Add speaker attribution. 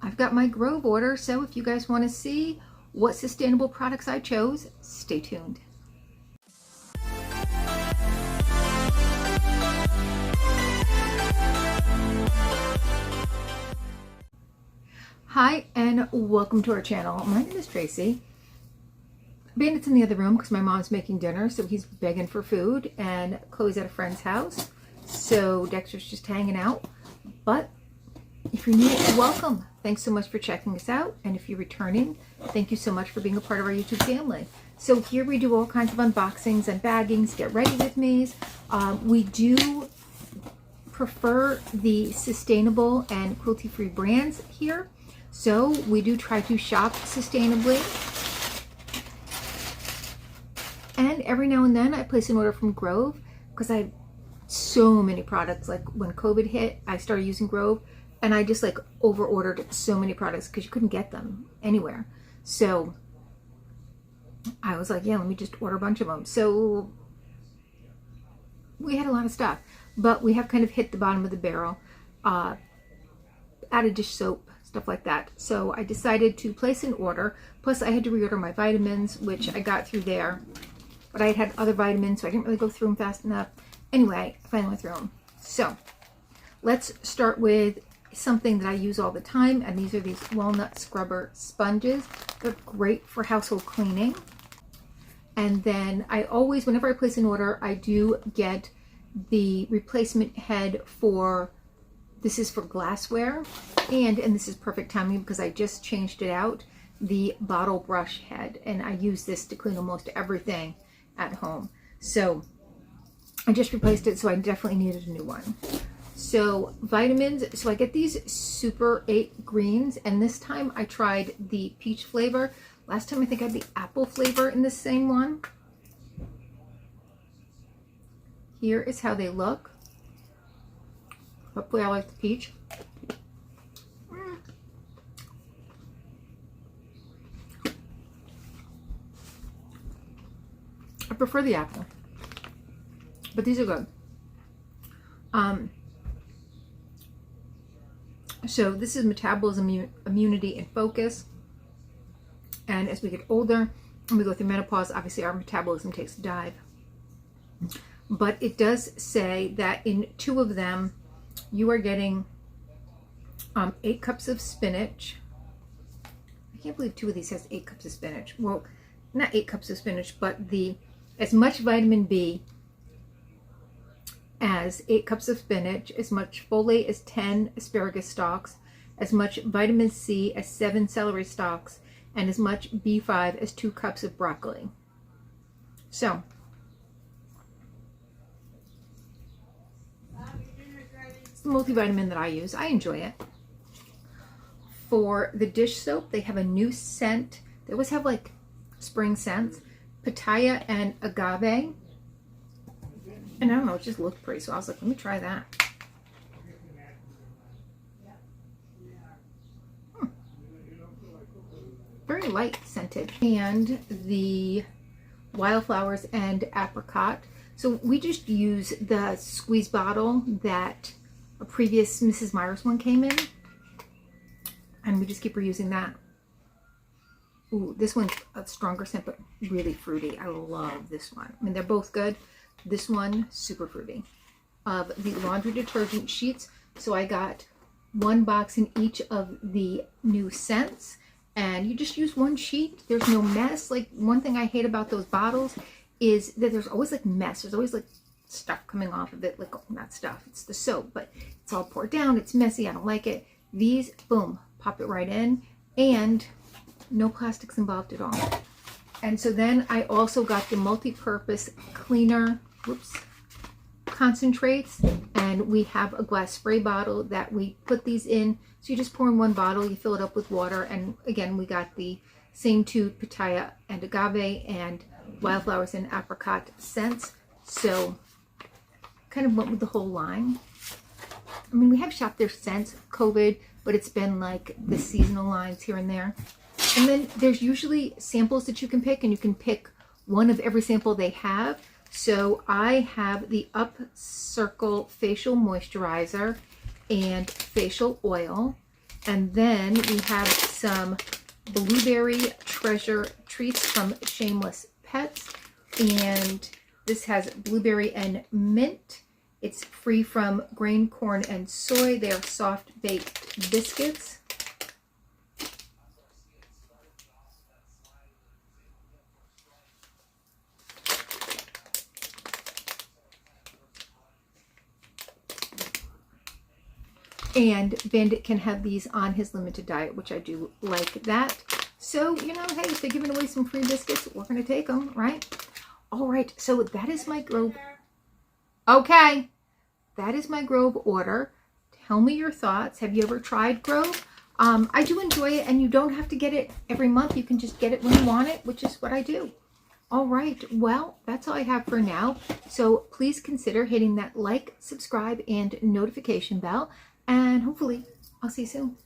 Speaker 1: I've got my Grove order, so if you guys want to see what sustainable products I chose, stay tuned. Hi and welcome to our channel. My name is Tracy. Bandit's in the other room because my mom's making dinner, so he's begging for food, and Chloe's at a friend's house, so Dexter's just hanging out. But if you're new, welcome. Thanks so much for checking us out, and if you're returning, thank you so much for being a part of our YouTube family. So here we do all kinds of unboxings and baggings, get ready with me's. We do prefer the sustainable and cruelty-free brands here, so we do try to shop sustainably. And every now and then I place an order from Grove because I have so many products. Like when COVID hit, I started using Grove and I just like over ordered so many products because you couldn't get them anywhere. So I was like, yeah, let me just order a bunch of them. So we had a lot of stuff, but we have kind of hit the bottom of the barrel. Added dish soap, stuff like that. So I decided to place an order. Plus I had to reorder my vitamins, which I got through there. But I had other vitamins, so I didn't really go through them fast enough. Anyway, I finally went through them. So let's start with something that I use all the time, and these are these walnut scrubber sponges. They're great for household cleaning. And then I always, whenever I place an order, I do get the replacement head for, this is for glassware, and this is perfect timing because I just changed it out, the bottle brush head, and I use this to clean almost everything at home. So I just replaced it, so I definitely needed a new one. So vitamins, so I get these Super 8 greens, and this time I tried the peach flavor. Last time I think I had the apple flavor in the same one. Here is how they look. Hopefully I like the peach. I prefer the apple, but these are good. So this is metabolism, immunity, and focus. And as we get older and we go through menopause, obviously our metabolism takes a dive. But it does say that in 2 of them, you are getting 8 cups of spinach. I can't believe 2 of these has 8 cups of spinach. Well, not 8 cups of spinach, but as much vitamin B as 8 cups of spinach, as much folate as 10 asparagus stalks, as much vitamin C as 7 celery stalks, and as much B5 as 2 cups of broccoli. So it's the multivitamin that I use. I enjoy it. For the dish soap, they have a new scent. They always have like spring scents. Pitaya and agave. And I don't know, it just looked pretty, so I was like, let me try that. Very light scented. And the wildflowers and apricot. So we just use the squeeze bottle that a previous Mrs. Myers one came in, and we just keep reusing that. Ooh, this one's a stronger scent, but really fruity. I love this one. I mean, they're both good. This one, super fruity. Of the laundry detergent sheets. So I got 1 box in each of the new scents. And you just use 1 sheet. There's no mess. Like, one thing I hate about those bottles is that there's always like mess. There's always like stuff coming off of it. Like, oh, not stuff, it's the soap. But it's all poured down. It's messy. I don't like it. These, boom, pop it right in. And no plastics involved at all. And so then I also got the multi-purpose cleaner, concentrates, and we have a glass spray bottle that we put these in. So you just pour in 1 bottle, you fill it up with water, and again we got the same 2 pitaya and agave and wildflowers and apricot scents. So kind of went with the whole line. I mean, we have shopped their scents COVID, but it's been like the seasonal lines here and there. And then there's usually samples that you can pick, and you can pick one of every sample they have. So I have the Up Circle Facial Moisturizer and Facial Oil. And then we have some blueberry treasure treats from Shameless Pets. And this has blueberry and mint. It's free from grain, corn, and soy. They are soft baked biscuits. And Bandit can have these on his limited diet, which I do like that. So, you know, hey, if they're giving away some free biscuits, we're going to take them, right? All right, so that is my Grove. Okay, that is my Grove order. Tell me your thoughts. Have you ever tried Grove? I do enjoy it, and you don't have to get it every month. You can just get it when you want it, which is what I do. All right, well, that's all I have for now. So please consider hitting that like, subscribe, and notification bell. And hopefully, I'll see you soon.